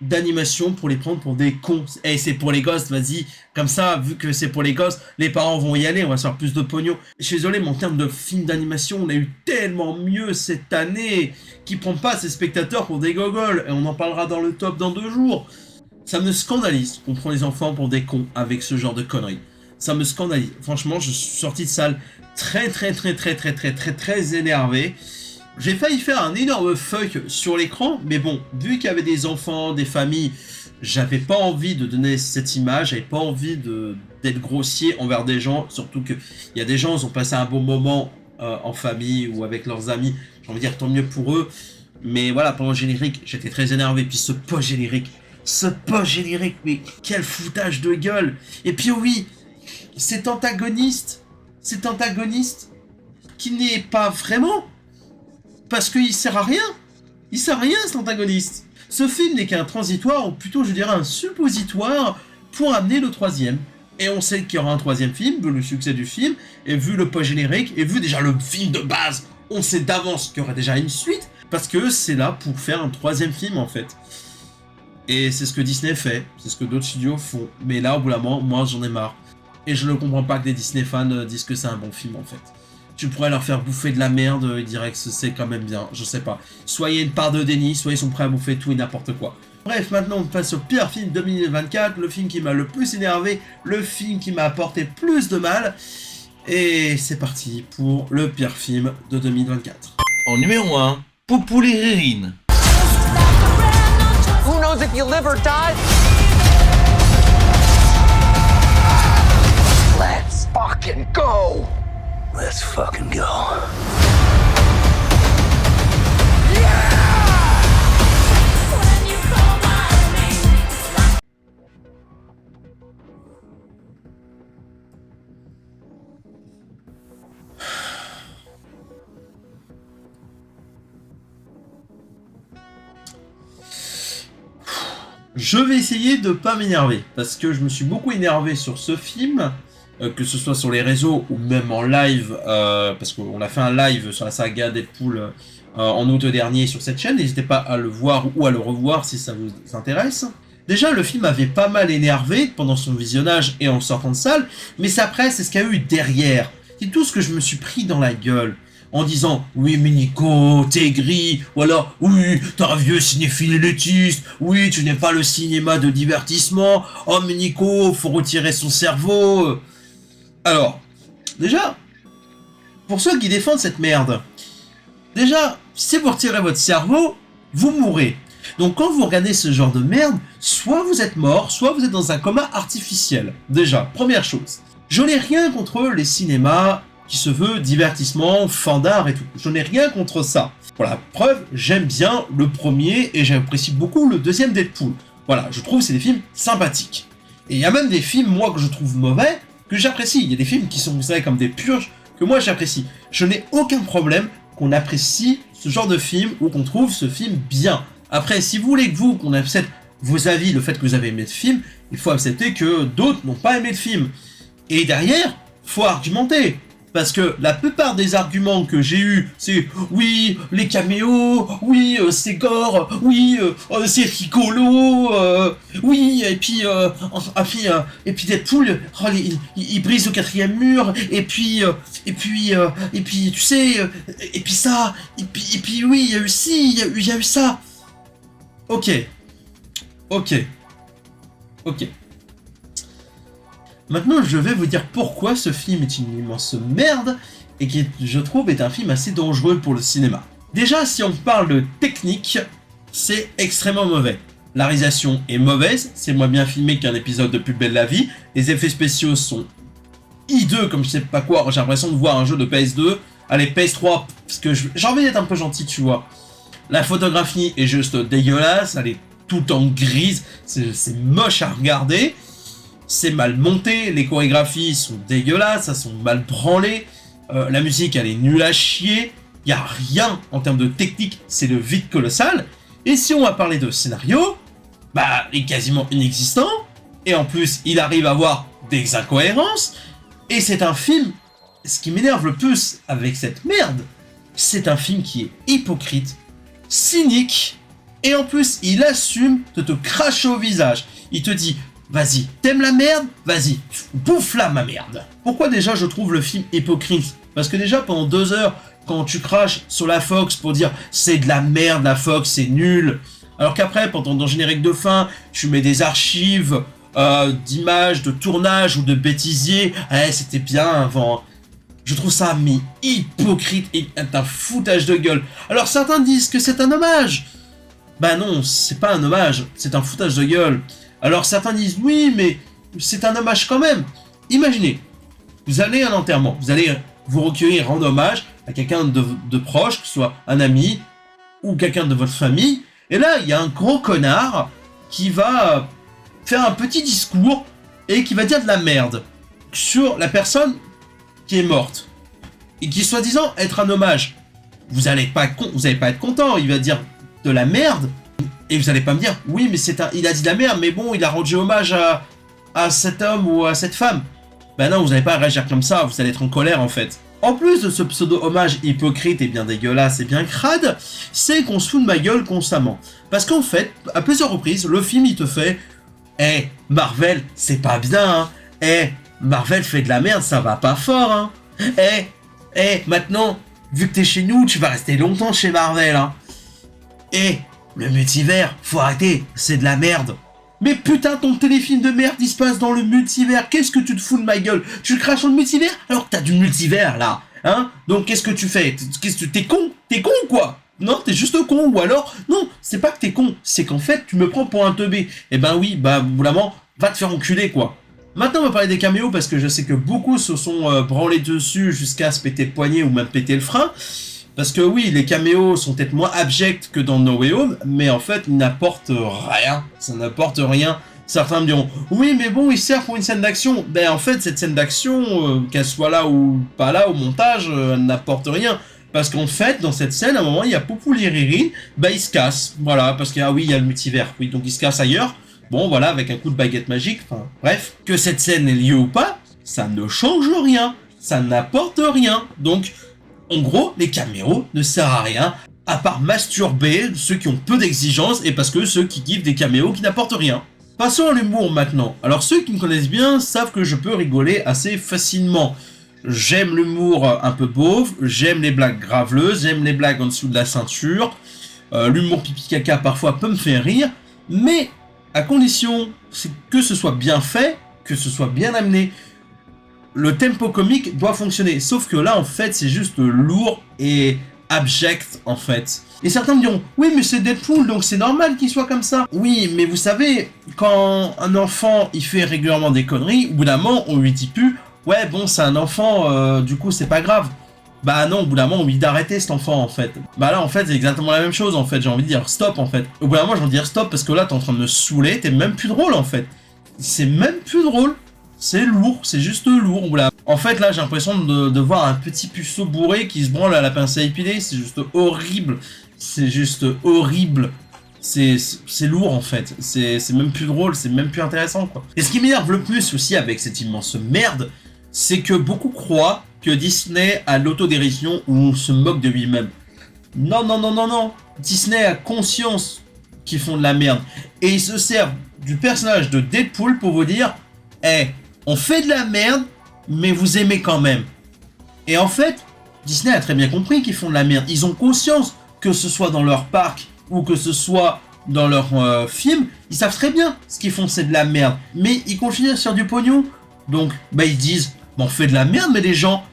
d'animation pour les prendre pour des cons. Eh, c'est pour les gosses, vas-y, comme ça, vu que c'est pour les gosses, les parents vont y aller, on va se faire plus de pognon. Je suis désolé, mais en termes de films d'animation, on a eu tellement mieux cette année, qui prend pas ses spectateurs pour des gogoles, et on en parlera dans le top dans 2 jours. Ça me scandalise qu'on prend les enfants pour des cons avec ce genre de conneries. Ça me scandalise. Franchement, je suis sorti de salle très énervé. J'ai failli faire un énorme fuck sur l'écran, mais bon, vu qu'il y avait des enfants, des familles, j'avais pas envie de donner cette image, j'avais pas envie d'être grossier envers des gens, surtout que il y a des gens qui ont passé un bon moment en famille ou avec leurs amis. J'ai envie de dire tant mieux pour eux. Mais voilà, pendant le générique, j'étais très énervé. Puis ce post-générique, mais quel foutage de gueule. Et puis oui, cet antagoniste qui n'est pas vraiment, parce qu'il sert à rien. Il sert à rien, cet antagoniste. Ce film n'est qu'un transitoire, ou plutôt je dirais un suppositoire, pour amener le 3e. Et on sait qu'il y aura un 3e film, vu le succès du film, et vu le post-générique, et vu déjà le film de base, on sait d'avance qu'il y aura déjà une suite, parce que c'est là pour faire un 3e film en fait. Et c'est ce que Disney fait, c'est ce que d'autres studios font. Mais là, au bout d'un moment, moi j'en ai marre. Et je ne comprends pas que les Disney fans disent que c'est un bon film en fait. Tu pourrais leur faire bouffer de la merde, ils diraient que c'est quand même bien, je sais pas. Soit il y a une part de déni, soit ils sont prêts à bouffer tout et n'importe quoi. Bref, maintenant on passe au pire film 2024, le film qui m'a le plus énervé, le film qui m'a apporté plus de mal. Et c'est parti pour le pire film de 2024. En numéro 1, Populérine. Who knows if you live or die? Let's fucking go! Let's fucking go. Je vais essayer de pas m'énerver, parce que je me suis beaucoup énervé sur ce film, que ce soit sur les réseaux ou même en live, parce qu'on a fait un live sur la saga Deadpool en août dernier sur cette chaîne, n'hésitez pas à le voir ou à le revoir si ça vous intéresse. Déjà, le film avait pas mal énervé pendant son visionnage et en sortant de salle, mais c'est après, c'est ce qu'il y a eu derrière. C'est tout ce que je me suis pris dans la gueule. En disant, oui mais Nico, t'es gris, ou alors, oui, t'es un vieux cinéphile élitiste, oui, tu n'aimes pas le cinéma de divertissement, oh mais Nico, faut retirer son cerveau. Alors, déjà, pour ceux qui défendent cette merde, déjà, si vous retirez votre cerveau, vous mourrez. Donc quand vous regardez ce genre de merde, soit vous êtes mort, soit vous êtes dans un coma artificiel. Déjà, première chose. Je n'ai rien contre les cinémas qui se veut divertissement, fan d'art et tout. Je n'ai rien contre ça. Voilà, preuve, j'aime bien le premier et j'apprécie beaucoup le deuxième Deadpool. Voilà, je trouve que c'est des films sympathiques. Et il y a même des films, moi, que je trouve mauvais, que j'apprécie. Il y a des films qui sont, vous savez, comme des purges, que moi j'apprécie. Je n'ai aucun problème qu'on apprécie ce genre de film ou qu'on trouve ce film bien. Après, si vous voulez que qu'on accepte vos avis, le fait que vous avez aimé le film, il faut accepter que d'autres n'ont pas aimé le film. Et derrière, faut argumenter. Parce que la plupart des arguments que j'ai eus, c'est oui, les caméos, oui, c'est gore, oui, c'est rigolo, oui, et puis Deadpool, oh, il brise le 4e mur, et puis tu sais, et puis ça, et puis oui, il y a eu ci, il y a eu ça. Ok. Maintenant, je vais vous dire pourquoi ce film est une immense merde et qui, je trouve, est un film assez dangereux pour le cinéma. Déjà, si on parle de technique, c'est extrêmement mauvais. La réalisation est mauvaise, c'est moins bien filmé qu'un épisode de Plus belle la vie. Les effets spéciaux sont hideux comme je sais pas quoi. J'ai l'impression de voir un jeu de PS2. Allez, PS3, parce que j'ai envie d'être un peu gentil, tu vois. La photographie est juste dégueulasse, elle est tout en grise, c'est moche à regarder. C'est mal monté, les chorégraphies sont dégueulasses, elles sont mal branlées, la musique elle est nulle à chier, il n'y a rien en termes de technique, c'est le vide colossal. Et si on va parler de scénario, bah il est quasiment inexistant, et en plus il arrive à avoir des incohérences, et c'est un film, ce qui m'énerve le plus avec cette merde, c'est un film qui est hypocrite, cynique, et en plus il assume de te cracher au visage. Il te dit, vas-y, t'aimes la merde? Vas-y, bouffe-la ma merde. Pourquoi déjà je trouve le film hypocrite? Parce que déjà pendant 2 heures, quand tu craches sur la Fox pour dire c'est de la merde la Fox, c'est nul, alors qu'après, pendant le générique de fin, tu mets des archives d'images, de tournage ou de bêtisier, c'était bien avant. Je trouve ça mais hypocrite et un foutage de gueule. Alors certains disent que c'est un hommage. Bah non, c'est pas un hommage, c'est un foutage de gueule. Alors certains disent oui, mais c'est un hommage quand même. Imaginez, vous allez à un enterrement, vous allez vous recueillir, rendre hommage à quelqu'un de proche, que ce soit un ami ou quelqu'un de votre famille, et là il y a un gros connard qui va faire un petit discours et qui va dire de la merde sur la personne qui est morte et qui soi-disant être un hommage. Vous allez pas être content, il va dire de la merde. Et vous allez pas me dire, oui, mais il a dit de la merde, mais bon, il a rendu hommage à cet homme ou à cette femme. Ben non, vous n'allez pas réagir comme ça, vous allez être en colère en fait. En plus de ce pseudo-hommage hypocrite et bien dégueulasse et bien crade, c'est qu'on se fout de ma gueule constamment. Parce qu'en fait, à plusieurs reprises, le film il te fait « Eh, Marvel, c'est pas bien, hein. Eh, Marvel fait de la merde, ça va pas fort, hein. Eh, maintenant, vu que t'es chez nous, tu vas rester longtemps chez Marvel, hein. Eh, le multivers, faut arrêter, c'est de la merde. » Mais putain, ton téléfilm de merde, il se passe dans le multivers. Qu'est-ce que tu te fous de ma gueule? Tu craches sur le multivers alors que t'as du multivers, là. Hein? Donc, qu'est-ce que tu fais? T'es con? T'es con ou quoi? Non, t'es juste con. Ou alors, non, c'est pas que t'es con. C'est qu'en fait, tu me prends pour un teubé. Eh ben oui, bah, boulamment, va te faire enculer, quoi. Maintenant, on va parler des caméos parce que je sais que beaucoup se sont branlés dessus jusqu'à se péter le poignet ou même péter le frein. Parce que oui, les caméos sont peut-être moins abjects que dans No Way Home, mais en fait, ils n'apportent rien. Ça n'apporte rien. Certains me diront, oui, mais bon, il sert pour une scène d'action. Ben en fait, cette scène d'action, qu'elle soit là ou pas là au montage, elle n'apporte rien. Parce qu'en fait, dans cette scène, à un moment, il y a Poupou Liriri, bah il se casse. Voilà, parce que, ah oui, il y a le multivers. Oui, donc il se casse ailleurs. Bon, voilà, avec un coup de baguette magique, enfin, bref. Que cette scène ait lieu ou pas, ça ne change rien. Ça n'apporte rien. Donc, en gros, les caméos ne servent à rien, à part masturber ceux qui ont peu d'exigences et parce que ceux qui kiffent des caméos qui n'apportent rien. Passons à l'humour maintenant. Alors, ceux qui me connaissent bien savent que je peux rigoler assez facilement. J'aime l'humour un peu beauf, j'aime les blagues graveleuses, j'aime les blagues en dessous de la ceinture. L'humour pipi caca parfois peut me faire rire, mais à condition que ce soit bien fait, que ce soit bien amené. Le tempo comique doit fonctionner, sauf que là en fait c'est juste lourd et abject en fait. Et certains me diront, oui mais c'est Deadpool donc c'est normal qu'il soit comme ça. Oui mais vous savez, quand un enfant il fait régulièrement des conneries, au bout d'un moment on lui dit plus, ouais bon c'est un enfant, du coup c'est pas grave. Bah non, au bout d'un moment on lui dit d'arrêter cet enfant en fait. Bah là en fait c'est exactement la même chose en fait, j'ai envie de dire stop en fait. Au bout d'un moment j'ai envie de dire stop parce que là t'es en train de me saouler, t'es même plus drôle en fait. C'est même plus drôle. C'est lourd, c'est juste lourd. En fait, là, j'ai l'impression de voir un petit puceau bourré qui se branle à la pince à épiler. C'est juste horrible. C'est juste horrible. C'est lourd, en fait. C'est même plus drôle, c'est même plus intéressant, quoi. Et ce qui m'énerve le plus aussi avec cette immense merde, c'est que beaucoup croient que Disney a l'autodérision ou se moque de lui-même. Non, non, non, non, non. Disney a conscience qu'ils font de la merde. Et ils se servent du personnage de Deadpool pour vous dire « Eh, on fait de la merde, mais vous aimez quand même. » Et en fait, Disney a très bien compris qu'ils font de la merde. Ils ont conscience que ce soit dans leur parc ou que ce soit dans leur film, ils savent très bien ce qu'ils font, c'est de la merde. Mais ils continuent sur du pognon. Donc, bah ils disent, bah, on fait de la merde, mais les gens,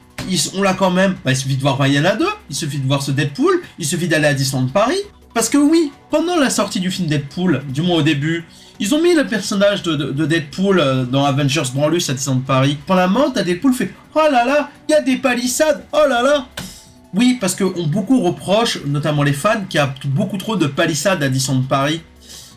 on l'a quand même. Bah, il suffit de voir Vaiana 2, il suffit de voir ce Deadpool, il suffit d'aller à Disneyland Paris. Parce que oui, pendant la sortie du film Deadpool, du moins au début, ils ont mis le personnage de Deadpool dans Avengers Branlus à Disneyland Paris. Pendant la mort, t'as Deadpool fait « Oh là là, il y a des palissades, oh là là !» Oui, parce que beaucoup reprochent, notamment les fans, qu'il y a beaucoup trop de palissades à Disneyland Paris.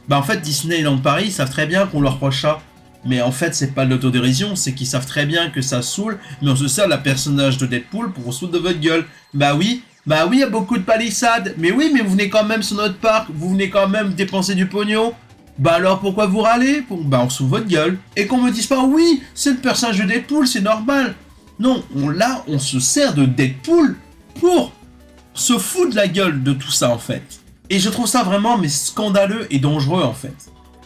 Bah en fait, Disneyland Paris, ils savent très bien qu'on leur reproche ça. Mais en fait, c'est pas de l'autodérision, c'est qu'ils savent très bien que ça saoule, mais on se sert de la personnage de Deadpool pour se foutre de votre gueule. Bah oui, il y a beaucoup de palissades, mais oui, mais vous venez quand même sur notre parc, vous venez quand même dépenser du pognon. Bah alors pourquoi vous râlez? Bah on se fout de votre gueule. Et qu'on me dise pas, oui, c'est le personnage de Deadpool, c'est normal. Non, là, on se sert de Deadpool pour se foutre de la gueule de tout ça, en fait. Et je trouve ça vraiment, mais scandaleux et dangereux, en fait.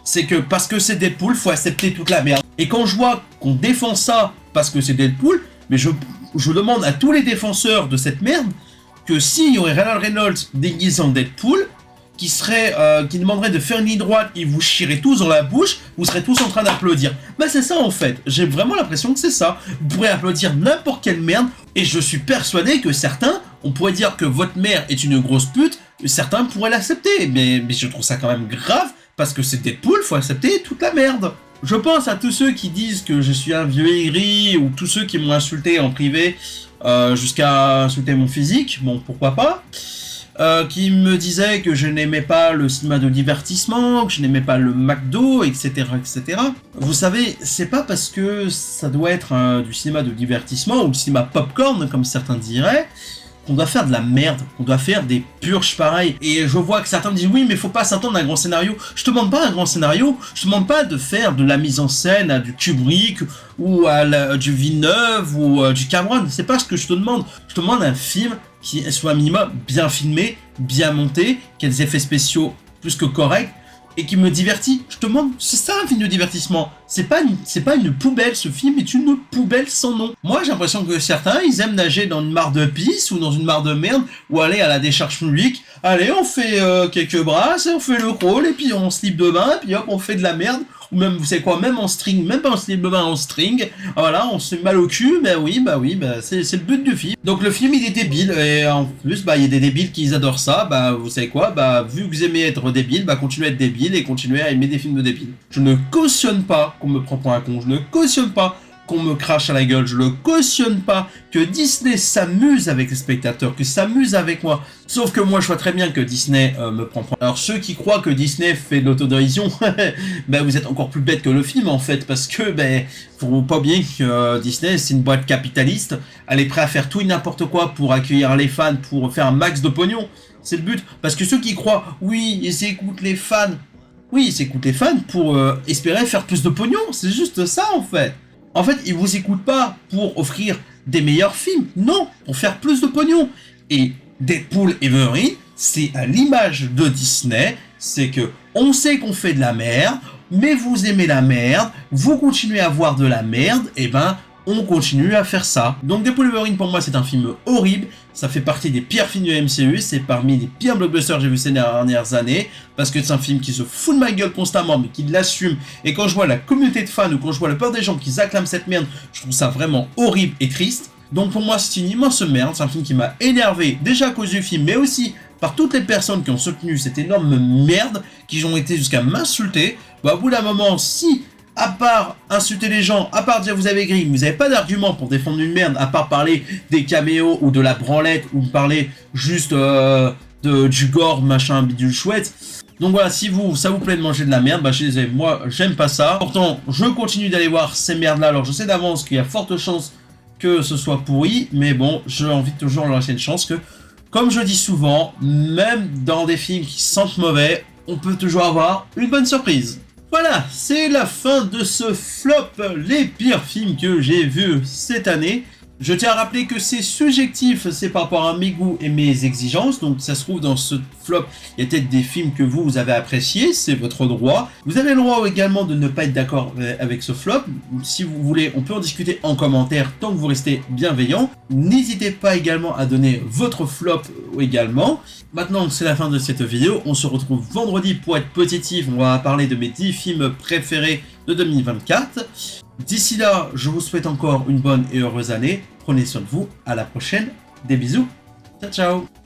C'est que parce que c'est Deadpool, faut accepter toute la merde. Et quand je vois qu'on défend ça parce que c'est Deadpool, mais je demande à tous les défenseurs de cette merde que s'il y aurait Ryan Reynolds déguisé en Deadpool, qui demanderait de faire une ligne droite, et vous chierez tous dans la bouche, vous serez tous en train d'applaudir. Bah c'est ça en fait, j'ai vraiment l'impression que c'est ça. Vous pourrez applaudir n'importe quelle merde, et je suis persuadé que certains, on pourrait dire que votre mère est une grosse pute, certains pourraient l'accepter, mais je trouve ça quand même grave, parce que c'est Deadpool, faut accepter toute la merde. Je pense à tous ceux qui disent que je suis un vieux aigri, ou tous ceux qui m'ont insulté en privé, jusqu'à insulter mon physique, bon pourquoi pas. Qui me disait que je n'aimais pas le cinéma de divertissement, que je n'aimais pas le McDo, etc., etc. Vous savez, c'est pas parce que ça doit être du cinéma de divertissement ou du cinéma popcorn, comme certains diraient, qu'on doit faire de la merde, qu'on doit faire des purges pareilles. Et je vois que certains me disent oui, mais faut pas s'attendre à un grand scénario. Je te demande pas un grand scénario, je te demande pas de faire de la mise en scène à du Kubrick ou à du Villeneuve ou du Cameron. C'est pas ce que je te demande. Je te demande un film qui soit un minimum bien filmé, bien monté, qui a des effets spéciaux plus que corrects, et qui me divertit. Je te demande, c'est ça un film de divertissement. C'est pas une poubelle, ce film est une poubelle sans nom. Moi j'ai l'impression que certains, ils aiment nager dans une mare de pisse, ou dans une mare de merde, ou aller à la décharge publique. Allez, on fait quelques brasses, on fait le crawl, et puis on slip de bain, et puis hop, on fait de la merde. Ou même, vous savez quoi, même en string, même pas en slip de bain, en string. Voilà, on se fait mal au cul, bah oui, c'est le but du film. Donc le film, il est débile, et en plus, bah il y a des débiles qui adorent ça, bah vous savez quoi, bah vu que vous aimez être débile, bah continuez à être débile et continuez à aimer des films de débiles. Je ne cautionne pas qu'on me prend pour un con, je ne cautionne pas qu'on me crache à la gueule, je ne cautionne pas que Disney s'amuse avec les spectateurs, que s'amuse avec moi. Sauf que moi je vois très bien que Disney me prend pour... Alors ceux qui croient que Disney fait de l'autodérision, ben vous êtes encore plus bêtes que le film en fait, parce que ben faut pas oublier que Disney c'est une boîte capitaliste, elle est prête à faire tout et n'importe quoi pour accueillir les fans, pour faire un max de pognon. C'est le but, parce que ceux qui croient, oui, ils écoutent les fans, Oui, ils écoutent les fans pour espérer faire plus de pognon, c'est juste ça en fait. En fait, ils vous écoutent pas pour offrir des meilleurs films, non, pour faire plus de pognon. Et Deadpool et Wolverine, c'est à l'image de Disney, c'est que on sait qu'on fait de la merde, mais vous aimez la merde, vous continuez à voir de la merde, et ben on continue à faire ça. Donc Deadpool et Wolverine pour moi c'est un film horrible, ça fait partie des pires films du MCU, c'est parmi les pires blockbusters que j'ai vu ces dernières années, parce que c'est un film qui se fout de ma gueule constamment, mais qui l'assume, et quand je vois la communauté de fans, ou quand je vois la peur des gens qui acclament cette merde, je trouve ça vraiment horrible et triste. Donc pour moi c'est une immense merde, c'est un film qui m'a énervé, déjà à cause du film, mais aussi par toutes les personnes qui ont soutenu cette énorme merde, qui ont été jusqu'à m'insulter. Bah au bout d'un moment, si à part insulter les gens, à part dire vous avez gris, vous n'avez pas d'argument pour défendre une merde, à part parler des caméos ou de la branlette, ou parler juste du gore, machin, bidule chouette. Donc voilà, si ça vous plaît de manger de la merde, bah je suis désolé, moi j'aime pas ça. Pourtant, je continue d'aller voir ces merdes là, alors je sais d'avance qu'il y a forte chance que ce soit pourri, mais bon, j'ai envie de toujours leur laisser une chance que, comme je dis souvent, même dans des films qui sentent mauvais, on peut toujours avoir une bonne surprise. Voilà, c'est la fin de ce flop, les pires films que j'ai vus cette année. Je tiens à rappeler que c'est subjectif, c'est par rapport à mes goûts et mes exigences, donc ça se trouve dans ce flop, il y a peut-être des films que vous avez appréciés, c'est votre droit. Vous avez le droit également de ne pas être d'accord avec ce flop, si vous voulez, on peut en discuter en commentaire tant que vous restez bienveillant. N'hésitez pas également à donner votre flop également. Maintenant c'est la fin de cette vidéo, on se retrouve vendredi pour être positif, on va parler de mes 10 films préférés de 2024. D'ici là, je vous souhaite encore une bonne et heureuse année. Prenez soin de vous. À la prochaine. Des bisous. Ciao, ciao.